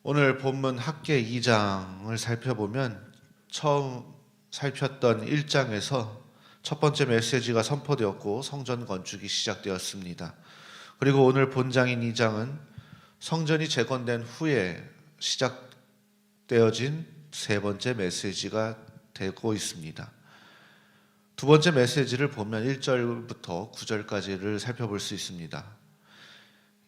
오늘 본문 학계 2장을 살펴보면 처음 살폈던 1장에서 첫 번째 메시지가 선포되었고 성전 건축이 시작되었습니다. 그리고 오늘 본장인 2장은 성전이 재건된 후에 시작되어진 세 번째 메시지가 되고 있습니다. 두 번째 메시지를 보면 1절부터 9절까지를 살펴볼 수 있습니다.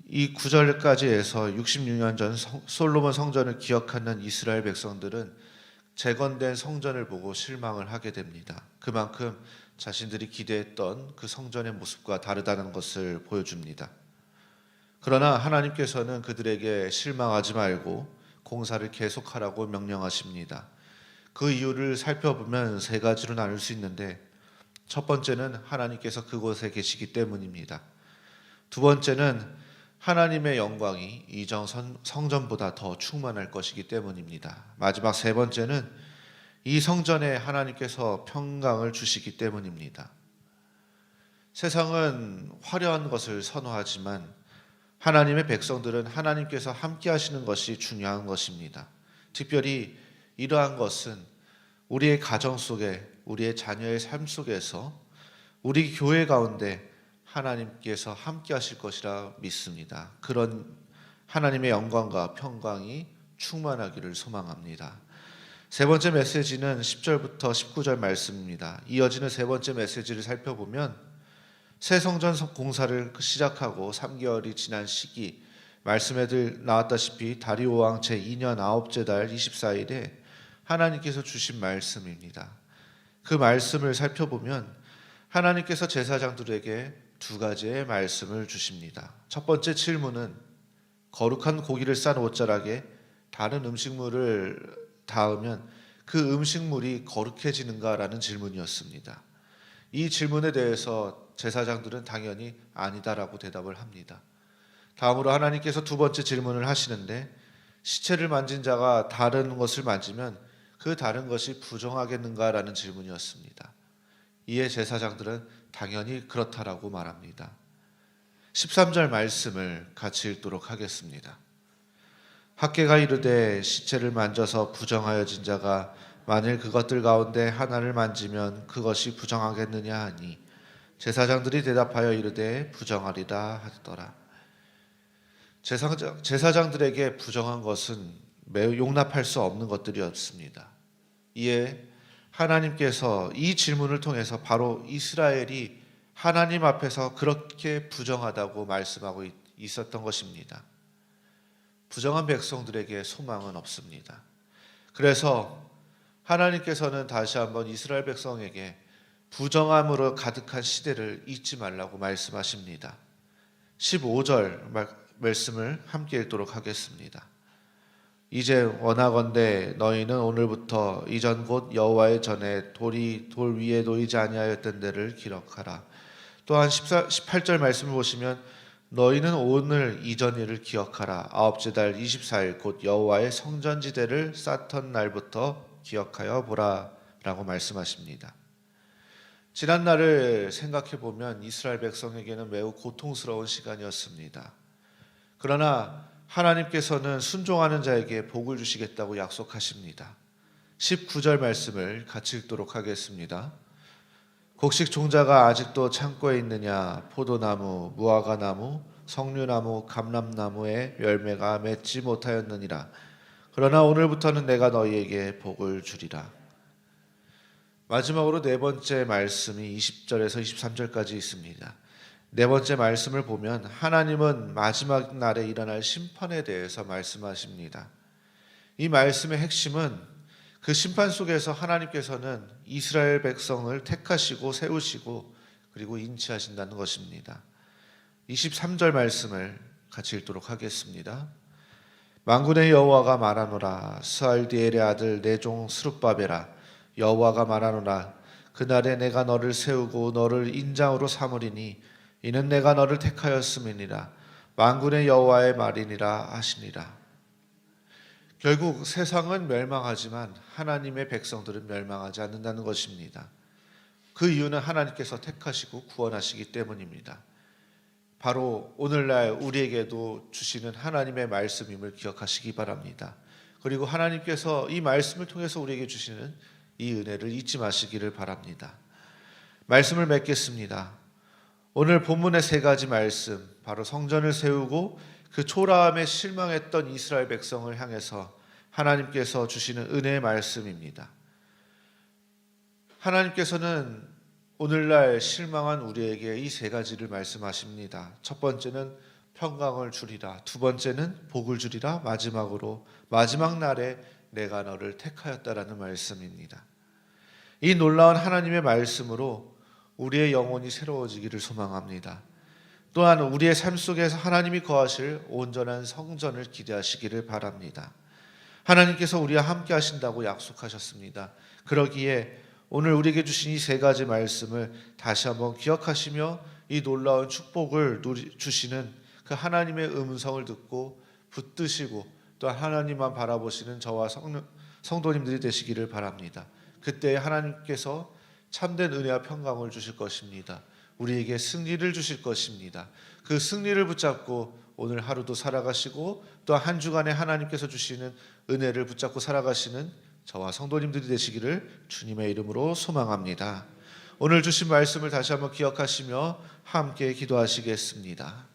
이 9절까지에서 66년 전 솔로몬 성전을 기억하는 이스라엘 백성들은 재건된 성전을 보고 실망을 하게 됩니다. 그만큼 자신들이 기대했던 그 성전의 모습과 다르다는 것을 보여줍니다. 그러나 하나님께서는 그들에게 실망하지 말고 공사를 계속하라고 명령하십니다. 그 이유를 살펴보면 세 가지로 나눌 수 있는데, 첫 번째는 하나님께서 그곳에 계시기 때문입니다. 두 번째는 하나님의 영광이 이전 성전보다 더 충만할 것이기 때문입니다. 마지막 세 번째는 이 성전에 하나님께서 평강을 주시기 때문입니다. 세상은 화려한 것을 선호하지만 하나님의 백성들은 하나님께서 함께 하시는 것이 중요한 것입니다. 특별히 이러한 것은 우리의 가정 속에, 우리의 자녀의 삶 속에서, 우리 교회 가운데 하나님께서 함께 하실 것이라 믿습니다. 그런 하나님의 영광과 평강이 충만하기를 소망합니다. 세 번째 메시지는 10절부터 19절 말씀입니다. 이어지는 세 번째 메시지를 살펴보면 새 성전 공사를 시작하고 3개월이 지난 시기, 말씀에 나왔다시피 다리오 왕 제2년 9째 달 24일에 하나님께서 주신 말씀입니다. 그 말씀을 살펴보면 하나님께서 제사장들에게 두 가지의 말씀을 주십니다. 첫 번째 질문은 거룩한 고기를 싼 옷자락에 다른 음식물을 닿으면 그 음식물이 거룩해지는가라는 질문이었습니다. 이 질문에 대해서 제사장들은 당연히 아니다라고 대답을 합니다. 다음으로 하나님께서 두 번째 질문을 하시는데, 시체를 만진 자가 다른 것을 만지면 그 다른 것이 부정하겠는가라는 질문이었습니다. 이에 제사장들은 당연히 그렇다라고 말합니다. 13절 말씀을 같이 읽도록 하겠습니다. 학개가 이르되 시체를 만져서 부정하여진 자가 만일 그것들 가운데 하나를 만지면 그것이 부정하겠느냐 하니 제사장들이 대답하여 이르되 부정하리라 하더라. 제사장들에게 부정한 것은 매우 용납할 수 없는 것들이었습니다. 이에 하나님께서 이 질문을 통해서 바로 이스라엘이 하나님 앞에서 그렇게 부정하다고 말씀하고 있었던 것입니다. 부정한 백성들에게 소망은 없습니다. 그래서 하나님께서는 다시 한번 이스라엘 백성에게 부정함으로 가득한 시대를 잊지 말라고 말씀하십니다. 15절 말씀을 함께 읽도록 하겠습니다. 이제 원하건대 너희는 오늘부터 이전 곧 여호와의 전에 돌 위에 놓이지 아니하였던 데를 기억하라. 또한 18절 말씀을 보시면 너희는 오늘 이전 일을 기억하라. 9째 달 24일 곧 여호와의 성전지대를 쌓던 날부터 기억하여 보라 라고 말씀하십니다. 지난 날을 생각해 보면 이스라엘 백성에게는 매우 고통스러운 시간이었습니다. 그러나 하나님께서는 순종하는 자에게 복을 주시겠다고 약속하십니다. 19절 말씀을 같이 읽도록 하겠습니다. 곡식 종자가 아직도 창고에 있느냐? 포도나무, 무화과나무, 석류나무, 감람나무의 열매가 맺지 못하였느니라. 그러나 오늘부터는 내가 너희에게 복을 주리라. 마지막으로 네 번째 말씀이 20절에서 23절까지 있습니다. 네 번째 말씀을 보면 하나님은 마지막 날에 일어날 심판에 대해서 말씀하십니다. 이 말씀의 핵심은 그 심판 속에서 하나님께서는 이스라엘 백성을 택하시고 세우시고 그리고 인치하신다는 것입니다. 23절 말씀을 같이 읽도록 하겠습니다. 만군의 여호와가 말하노라. 스알디엘의 아들 내 종 스룹바벨아, 여호와가 말하노라. 그날에 내가 너를 세우고 너를 인장으로 삼으리니 이는 내가 너를 택하였음이니라. 만군의 여호와의 말이니라 하시니라. 결국 세상은 멸망하지만 하나님의 백성들은 멸망하지 않는다는 것입니다. 그 이유는 하나님께서 택하시고 구원하시기 때문입니다. 바로 오늘날 우리에게도 주시는 하나님의 말씀임을 기억하시기 바랍니다. 그리고 하나님께서 이 말씀을 통해서 우리에게 주시는 이 은혜를 잊지 마시기를 바랍니다. 말씀을 맺겠습니다. 오늘 본문의 세 가지 말씀, 바로 성전을 세우고 그 초라함에 실망했던 이스라엘 백성을 향해서 하나님께서 주시는 은혜의 말씀입니다. 하나님께서는 오늘날 실망한 우리에게 이 세 가지를 말씀하십니다. 첫 번째는 평강을 주리라, 두 번째는 복을 주리라, 마지막으로 마지막 날에 내가 너를 택하였다라는 말씀입니다. 이 놀라운 하나님의 말씀으로 우리의 영혼이 새로워지기를 소망합니다. 또한 우리의 삶 속에서 하나님이 거하실 온전한 성전을 기대하시기를 바랍니다. 하나님께서 우리와 함께 하신다고 약속하셨습니다. 그러기에 오늘 우리에게 주신 이 세 가지 말씀을 다시 한번 기억하시며 이 놀라운 축복을 주시는 그 하나님의 음성을 듣고 붙드시고 또 하나님만 바라보시는 저와 성도님들이 되시기를 바랍니다. 그때 하나님께서 참된 은혜와 평강을 주실 것입니다. 우리에게 승리를 주실 것입니다. 그 승리를 붙잡고 오늘 하루도 살아가시고 또 한 주간에 하나님께서 주시는 은혜를 붙잡고 살아가시는 저와 성도님들이 되시기를 주님의 이름으로 소망합니다. 오늘 주신 말씀을 다시 한번 기억하시며 함께 기도하시겠습니다.